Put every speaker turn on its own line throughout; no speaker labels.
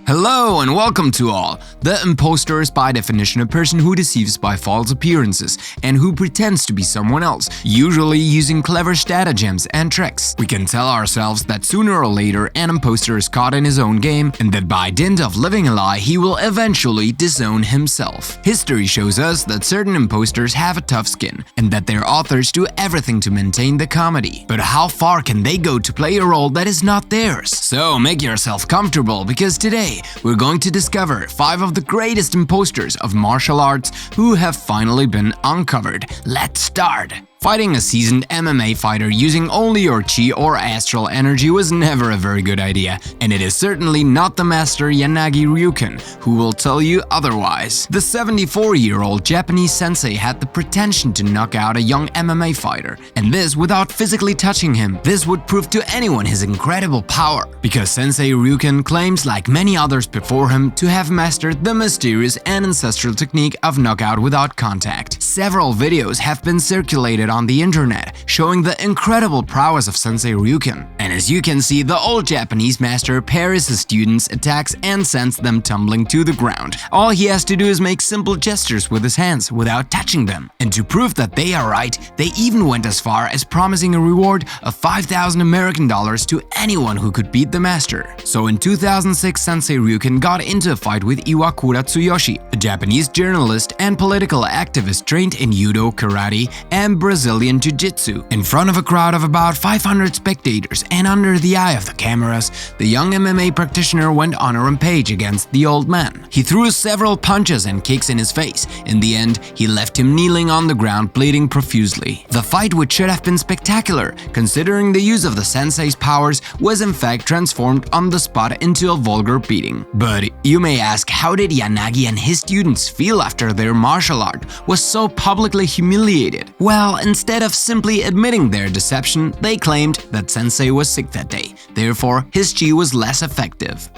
Hello and welcome to all! The impostor is by definition a person who deceives by false appearances and who pretends to be someone else, usually using clever stratagems and tricks. We can tell ourselves that sooner or later an impostor is caught in his own game and that by dint of living a lie he will eventually disown himself. History shows us that certain impostors have a tough skin and that their authors do everything to maintain the comedy. But how far can they go to play a role that is not theirs? So make yourself comfortable because today we're going to discover 5 of the greatest imposters of martial arts who have finally been uncovered. Let's start! Fighting a seasoned MMA fighter using only your chi or astral energy was never a very good idea, and it is certainly not the master Yanagi Ryuken who will tell you otherwise. The 74-year-old Japanese sensei had the pretension to knock out a young MMA fighter, and this without physically touching him. This would prove to anyone his incredible power, because Sensei Ryuken claims, like many others before him, to have mastered the mysterious and ancestral technique of knockout without contact. Several videos have been circulated on the internet, showing the incredible prowess of Sensei Ryuken. And as you can see, the old Japanese master parries his students' attacks and sends them tumbling to the ground. All he has to do is make simple gestures with his hands without touching them. And to prove that they are right, they even went as far as promising a reward of 5,000 American dollars to anyone who could beat the master. So in 2006, Sensei Ryuken got into a fight with Iwakura Tsuyoshi, a Japanese journalist and political activist trained in judo, karate, and Brazilian jiu-jitsu. In front of a crowd of about 500 spectators and under the eye of the cameras, the young MMA practitioner went on a rampage against the old man. He threw several punches and kicks in his face. In the end, he left him kneeling on the ground, bleeding profusely. The fight, which should have been spectacular, considering the use of the sensei's powers, was in fact transformed on the spot into a vulgar beating. But you may ask, how did Yanagi and his students feel after their martial art was so publicly humiliated? Well, instead of simply admitting their deception, they claimed that Sensei was sick that day. Therefore, his chi was less effective.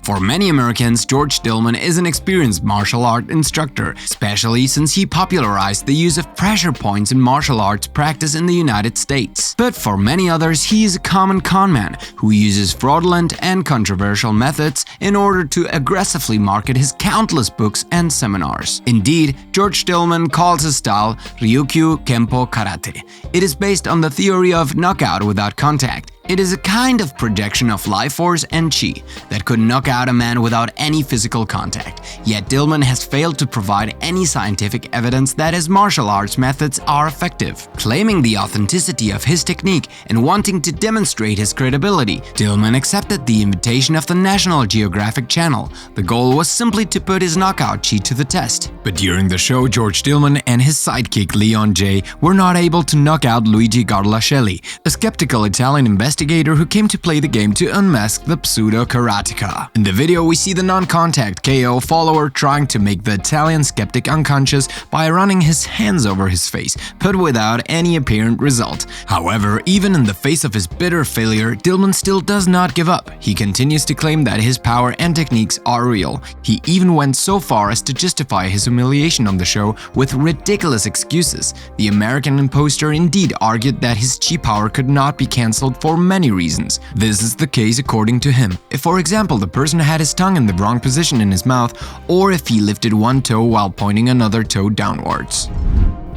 For many Americans, George Dillman is an experienced martial art instructor, especially since he popularized the use of pressure points in martial arts practice in the United States. But for many others, he is a common conman who uses fraudulent and controversial methods in order to aggressively market his countless books and seminars. Indeed, George Dillman calls his style Ryukyu Kempo Karate. It is based on the theory of knockout without contact. It is a kind of projection of life force and chi that could knock out a man without any physical contact. Yet Dillman has failed to provide any scientific evidence that his martial arts methods are effective. Claiming the authenticity of his technique and wanting to demonstrate his credibility, Dillman accepted the invitation of the National Geographic Channel. The goal was simply to put his knockout chi to the test. But during the show, George Dillman and his sidekick Leon J. were not able to knock out Luigi Garlascelli, a skeptical Italian investigator who came to play the game to unmask the pseudo-karateka. In the video, we see the non-contact KO follower trying to make the Italian skeptic unconscious by running his hands over his face, but without any apparent result. However, even in the face of his bitter failure, Dillman still does not give up. He continues to claim that his power and techniques are real. He even went so far as to justify his humiliation on the show with ridiculous excuses. The American impostor indeed argued that his chi power could not be cancelled for many reasons. This is the case according to him. If, for example, the person had his tongue in the wrong position in his mouth, or if he lifted one toe while pointing another toe downwards.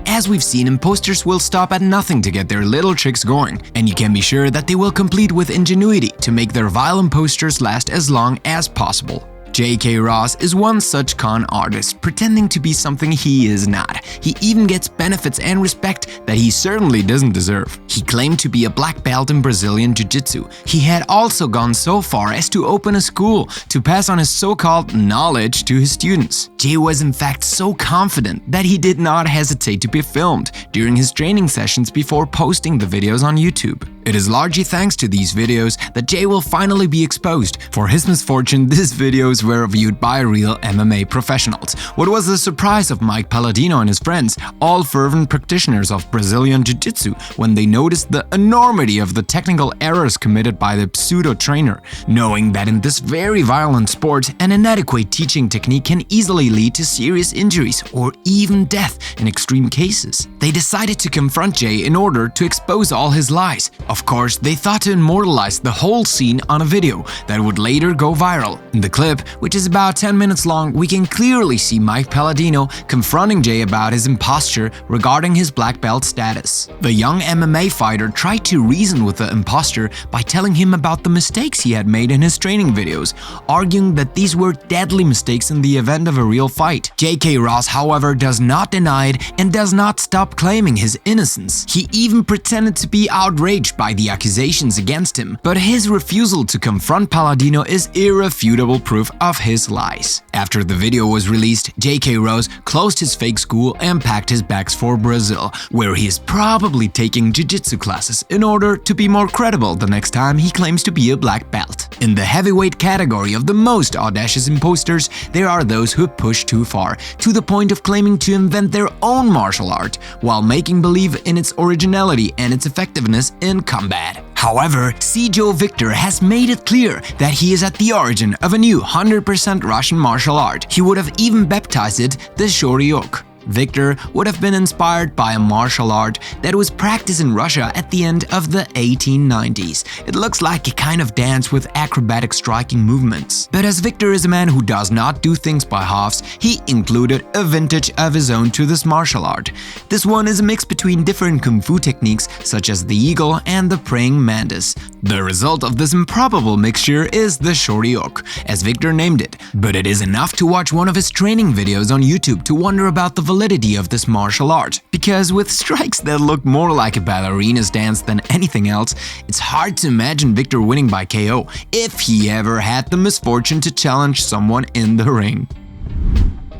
As we've seen, imposters will stop at nothing to get their little tricks going, and you can be sure that they will complete with ingenuity to make their vile imposters last as long as possible. J.K. Ross is one such con artist, pretending to be something he is not. He even gets benefits and respect that he certainly doesn't deserve. He claimed to be a black belt in Brazilian jiu-jitsu. He had also gone so far as to open a school to pass on his so-called knowledge to his students. Jay was in fact so confident that he did not hesitate to be filmed during his training sessions before posting the videos on YouTube. It is largely thanks to these videos that Jay will finally be exposed. For his misfortune, these videos were viewed by real MMA professionals, What was the surprise of Mike Palladino and his friends, all fervent practitioners of Brazilian Jiu-Jitsu, when they noticed the enormity of the technical errors committed by the pseudo-trainer, knowing that in this very violent sport, an inadequate teaching technique can easily lead to serious injuries or even death in extreme cases. They decided to confront Jay in order to expose all his lies. Of course, they thought to immortalize the whole scene on a video that would later go viral. In the clip, which is about 10 minutes long, we can clearly see Mike Palladino confronting Jay about his imposture regarding his black belt status. The young MMA fighter tried to reason with the imposter by telling him about the mistakes he had made in his training videos, arguing that these were deadly mistakes in the event of a real fight. J.K. Ross, however, does not deny it and does not stop claiming his innocence. He even pretended to be outraged by the accusations against him, but his refusal to confront Palladino is irrefutable proof of his lies. After the video was released, J.K. Ross closed his fake school and packed his bags for Brazil, where he is probably taking jiu-jitsu classes in order to be more credible the next time he claims to be a black belt. In the heavyweight category of the most audacious imposters, there are those who push too far, to the point of claiming to invent their own martial art, while making believe in its originality and its effectiveness in combat. However, Seagal Victor has made it clear that he is at the origin of a new 100% Russian martial art. He would have even baptized it the Shoryuk. Victor would have been inspired by a martial art that was practiced in Russia at the end of the 1890s. It looks like a kind of dance with acrobatic striking movements. But as Victor is a man who does not do things by halves, he included a vintage of his own to this martial art. This one is a mix between different kung fu techniques such as the eagle and the praying mantis. The result of this improbable mixture is the Shoryuk, as Victor named it. But it is enough to watch one of his training videos on YouTube to wonder about the validity of this martial art, because with strikes that look more like a ballerina's dance than anything else, it's hard to imagine Victor winning by KO if he ever had the misfortune to challenge someone in the ring.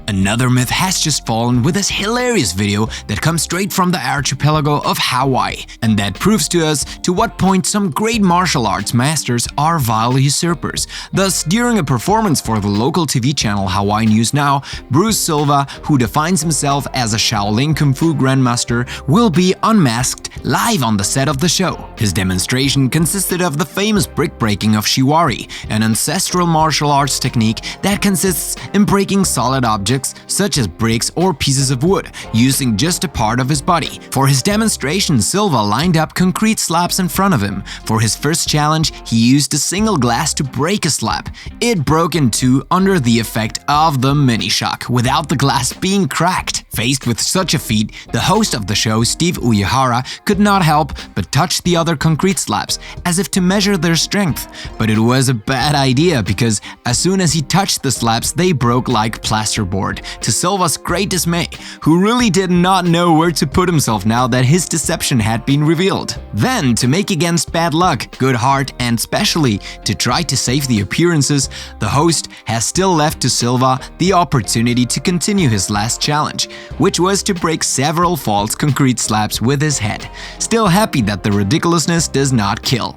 Another myth has just fallen with this hilarious video that comes straight from the archipelago of Hawaii, and that proves to us to what point some great martial arts masters are vile usurpers. Thus, during a performance for the local TV channel Hawaii News Now, Bruce Silva, who defines himself as a Shaolin Kung Fu Grandmaster, will be unmasked live on the set of the show. His demonstration consisted of the famous brick breaking of Shiwari, an ancestral martial arts technique that consists in breaking solid objects such as bricks or pieces of wood, using just a part of his body. For his demonstration, Silva lined up concrete slabs in front of him. For his first challenge, he used a single glass to break a slab. It broke in two under the effect of the mini shock, without the glass being cracked. Faced with such a feat, the host of the show, Steve Uyehara, could not help but touch the other concrete slabs, as if to measure their strength. But it was a bad idea, because as soon as he touched the slabs, they broke like plasterboard, to Silva's great dismay, who really did not know where to put himself now that his deception had been revealed. Then, to make against bad luck, good heart, and specially to try to save the appearances, the host has still left to Silva the opportunity to continue his last challenge, which was to break several false concrete slabs with his head. Still happy that the ridiculousness does not kill.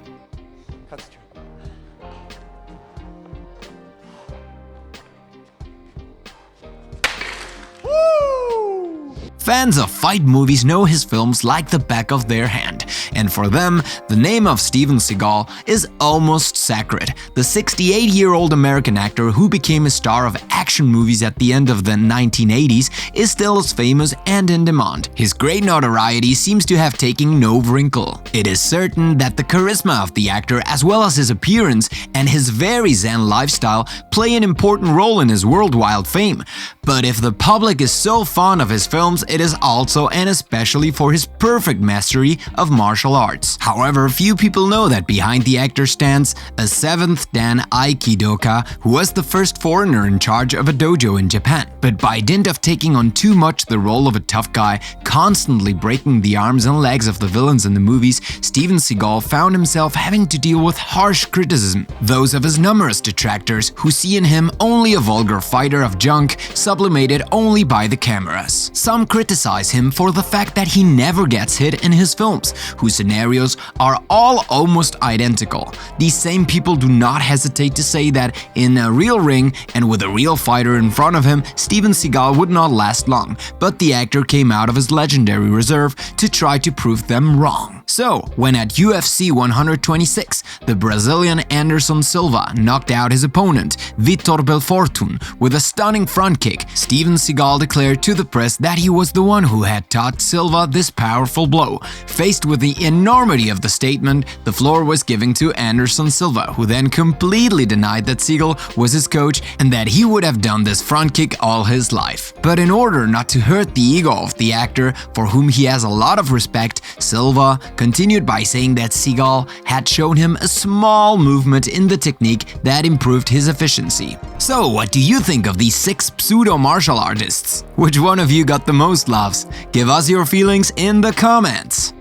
Fans of fight movies know his films like the back of their hand, and for them, the name of Steven Seagal is almost sacred. The 68-year-old American actor who became a star of action movies at the end of the 1980s is still as famous and in demand. His great notoriety seems to have taken no wrinkle. It is certain that the charisma of the actor, as well as his appearance and his very zen lifestyle, play an important role in his worldwide fame. But if the public is so fond of his films, it is also and especially for his perfect mastery of martial arts. However, few people know that behind the actor stands a 7th Dan Aikidoka, who was the first foreigner in charge of a dojo in Japan. But by dint of taking on too much the role of a tough guy, constantly breaking the arms and legs of the villains in the movies, Steven Seagal found himself having to deal with harsh criticism. Those of his numerous detractors, who see in him only a vulgar fighter of junk, sublimated only by the cameras. Some criticize him for the fact that he never gets hit in his films, whose scenarios are all almost identical. These same people do not hesitate to say that in a real ring and with a real fighter in front of him, Steven Seagal would not last long, but the actor came out of his legendary reserve to try to prove them wrong. So, when at UFC 126, the Brazilian Anderson Silva knocked out his opponent, Vitor Belfortune, with a stunning front kick, Steven Seagal declared to the press that he was the one who had taught Silva this powerful blow. Faced with the enormity of the statement, the floor was given to Anderson Silva, who then completely denied that Seagal was his coach and that he would have done this front kick all his life. But in order not to hurt the ego of the actor, for whom he has a lot of respect, Silva continued by saying that Seagal had shown him a small movement in the technique that improved his efficiency. So, what do you think of these 6 pseudo-martial artists? Which one of you got the most laughs? Give us your feelings in the comments!